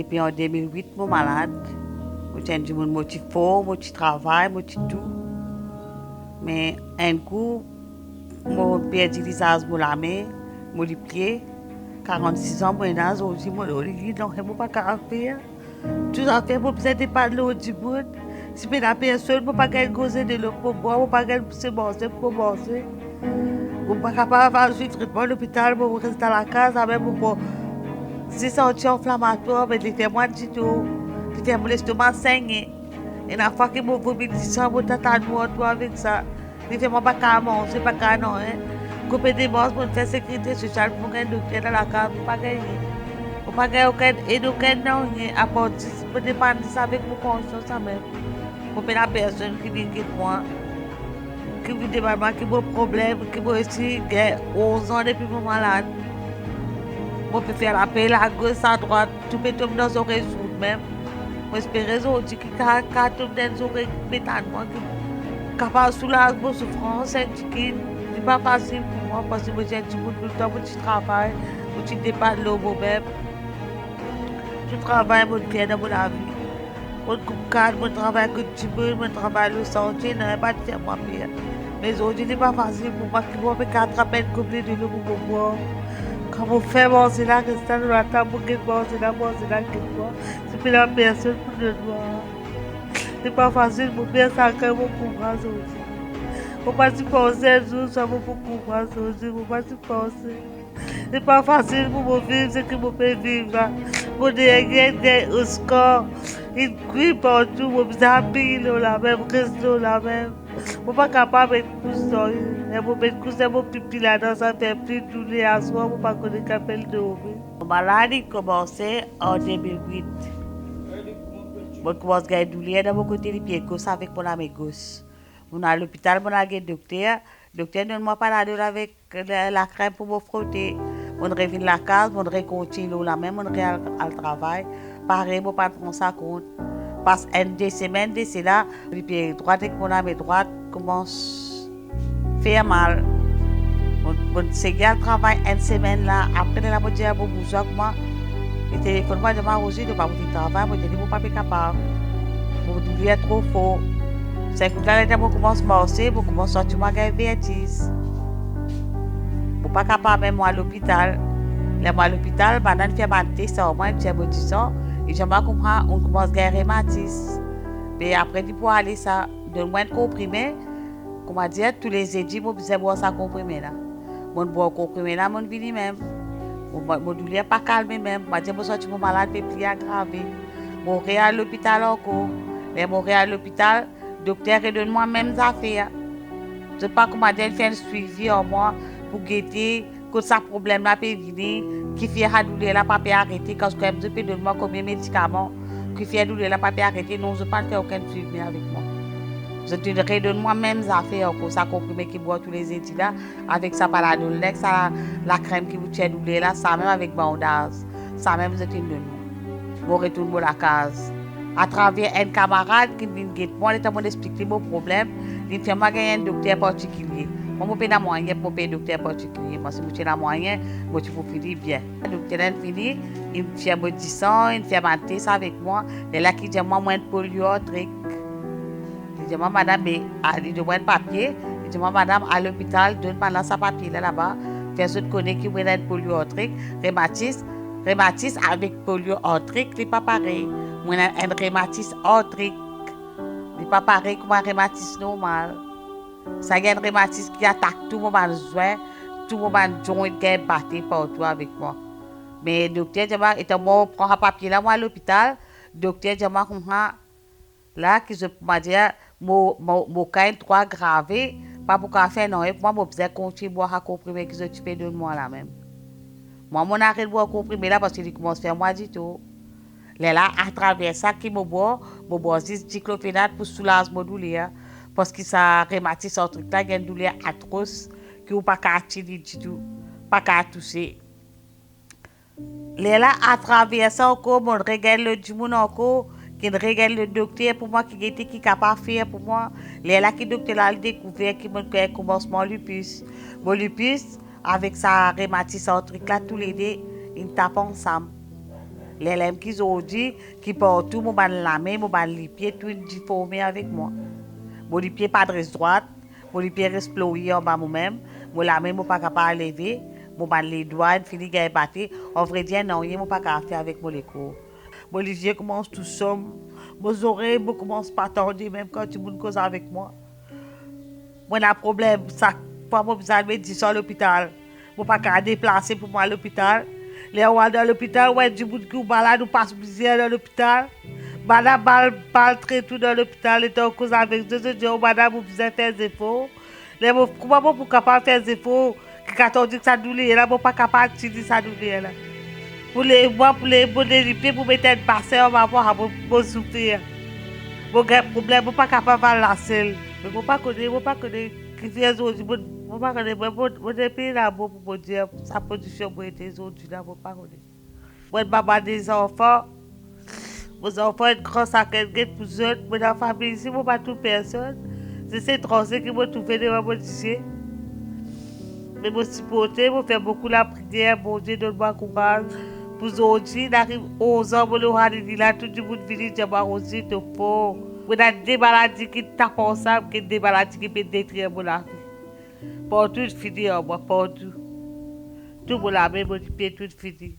depuis en 2008, je suis malade. Je suis fort, je suis travail, je suis tout. Mais un coup, je perdu les as de la main, les pieds. 46 ans, je suis aujourd'hui, je suis donc je ne peux pas faire. Tout à fait, je besoin de parler du monde. Si je la personne, je ne peux pas causer de l'eau pour boire, je ne peux pas se manger pour manger. Je ne peux pas capable de faire traitement à l'hôpital, je rester dans la case, même pour si c'est anti-inflammatoire, mais il fait moins du tout. Il fait mon estomac saigner. Et la fois que je vomis du sang, je tata noir avec ça. Il fait moi pas qu'à manger, pas qu'à non. Couper des bosses pour faire sécurité sociale pour un docteur dans la case, pas gagner. Pour pas gagner aucun non, à part pour dépendre de ça avec mon conscience même. Pour la personne qui vient de moi, qui vit de maman, qui a un problème, qui a aussi 11 ans depuis mon malade. On peut faire appel à gauche, à droite, tout peut tomber dans son réseau même. J'espère aujourd'hui qu'il y a tomber dans son réseau, qui capable de soulager mon souffrance, qui n'est pas facile pour moi parce que j'ai un petit peu de temps pour le travail, pour le départ de l'eau moi-même. Je travaille mon pied dans mon vie. Mon coupe cadre, mon travail avec du monde, mon travail le santé, je n'ai pas de faire moi pire. Mais aujourd'hui, ce n'est pas facile pour moi qui me fait 4 appels complets de l'eau pour moi. Quand on fait manger là, que ça nous attend pour que manger là, que moi. C'est plus la personne pour le voir. C'est pas facile pour bien ça que mon courage aussi. Faut pas s'y penser un jour, ça va pour courage aussi. Faut pas s'y penser. C'est pas facile pour moi vivre ce que je peux vivre. Pour des au score, il crie partout, mon habits la même, reste la même. Je ne suis pas capable de mettre ça. Je mettre couche mon pipi là-dedans, ça fait plus de douleur à soi, je ne peux pas connaître qu'appelle de dormir. La maladie commençait en 2008. Je commence à gagner douleur dans mon côté des pieds gauche avec mon ami gauche. Je suis à l'hôpital, je suis docteur. Le docteur ne m'a pas donné avec la crème pour me frotter. Je reviens à la case, je continue la même, je reviens au travail. Pareil, je ne peux pas prendre ça compte. Parce qu'une des semaines, c'est là, le pied droit et mon ami droite commence à faire mal. Je suis au travail une semaine là, après la moitié de mon bourgeois, le téléphone, je m'a reçu de ne pas travail, je ne suis pas capable. Je douleur trop fort. C'est que là, je commence à marcher, je commence à sortir ma vertige. Je ne suis pas capable même à l'hôpital. Là, à l'hôpital, je fais ma test, au moins, je me dis ça. Et je comprends, on commence à gagner rhumatisme. Mais après, pour aller ça, de moins comprimé, comment dire, tous les édits, je vais boire ça comprimé là. Je bois comprimé là, je vis même. Je douleur pas calme même. Je dis, je suis malade, mais plus aggravé. Je vais à l'hôpital encore. Mais je vais à l'hôpital, le docteur donne moi même affaires. Je ne sais pas comment dire, faire un suivi en moi pour guetter que ça problème là peut venir, qui fait la douleur là pas peut arrêter quand je peux donner moi combien de médicaments qui fait la douleur là pas peut arrêter, non je ne peux pas faire aucun suivi avec moi. Je te redonne moi même affaires pour ça comprimé qui boit tous les études là avec ça paradol, ça la crème qui vous tient douleur là, ça même avec bandage, ça même je te donne. Je retourne à la case. À travers un camarade qui vient guetter moi, il t'a expliqué mon problème, il fait moi gagner un docteur particulier. Moi, je n'ai pas moyen pour payer un docteur particulier. Parce que je n'ai moyen, je peux finir bien. Le docteur a fini, il me fait mon sang, il me fait ma test avec moi. Il a dit, moi, moins de polio, truc. Il dit, moi, madame, il dit, moins de papier. Il dit, moi, madame, à l'hôpital, donne-moi sa papier là-bas. Personne connaît qui a de polio, truc. Rhumatisme avec polio, truc, ce n'est pas pareil. Moi, un rhumatisme, truc. Ce n'est pas pareil comme un rhumatisme normal. Ça y a un rhumatisme qui attaque tout le monde joint, tout le monde joint qui est battu partout avec moi. Mais le docteur Djama, et moi, je prends un papier là, moi à l'hôpital, le docteur Djama, là, qui m'a dit, mon cas est trop aggravé, pas pour faire non, et moi, je vais continuer à boire un comprimé qui s'occupe de moi là même. Moi, je arrête de boire un comprimé là parce qu'il commence à faire moi du tout. Là, à travers ça, qui me boit 6 diclofénac pour soulager mon douleur. Parce que ça rhumatisme, un truc là, il y a une douleur atroce qui n'est pas qu'à tirer du tout, pas qu'à toucher. Là, à travers ça, encore, je regarde le monde encore, qui regarde le docteur pour moi, qui était capable de faire pour moi. Là, qui le docteur a découvert qui me commence mon lupus. Mon lupus, avec sa rhumatisme, un truc là, tous les deux, ils tapent ensemble. Les lames qui ont dit, qui partout, mon ban la main, mon ban les pieds, tout difformé avec moi. Mon pied pas de droite, mon pied reste ployé en bas moi-même, mon la main, mon pas capable de lever, mon ban les doigts, fini de battre. En vrai dire, non, il mon pas capable de faire avec mon écho. Mon yeux commence tout seul, mes oreilles commencent pas à tordre, même quand tu me cause avec moi. Moi, j'ai un problème, ça, pour moi, besoin de médecin à l'hôpital. Je ne peux pas déplacer pour moi à l'hôpital. Les gens dans l'hôpital, ouais, du monde qui est malade, ou passe plusieurs dans l'hôpital. Madame parle très tout dans l'hôpital, et en cause avec deux autres, oh, madame, vous besoin faire des efforts. Comment vous capable de faire des efforts? Quand on dit que ça douleur, là, vous pas capable de dire ça douleur, là. Pour les pieds, pour mettre une passée, on va voir, pour souffrir. Bon, problème, vous pas capable de la selle. Mais vous pas connaître qui vient aujourd'hui. Vous pas connaître, vous depuis là, pour dire, sa position pour être aujourd'hui, là, vous pas connaître. Moi, maman des enfants, vos enfants, une grosse enquête pour eux, dans la famille ici, vous pas toute personne. C'est ces tracés qui vont trouver devant mon dossier. Mais vous supportez, vous faites beaucoup la prière, bon Dieu, donne-moi courage. Pour aujourd'hui, il arrive 11 ans, vous avez là, tout le monde vient dire, moi aussi, tu faux. Vous avez des maladies qui tapent ensemble, des maladies qui peuvent détruire mon vie. Partout, je finis en moi, partout. Tout mon ami, mon pied, tout fini.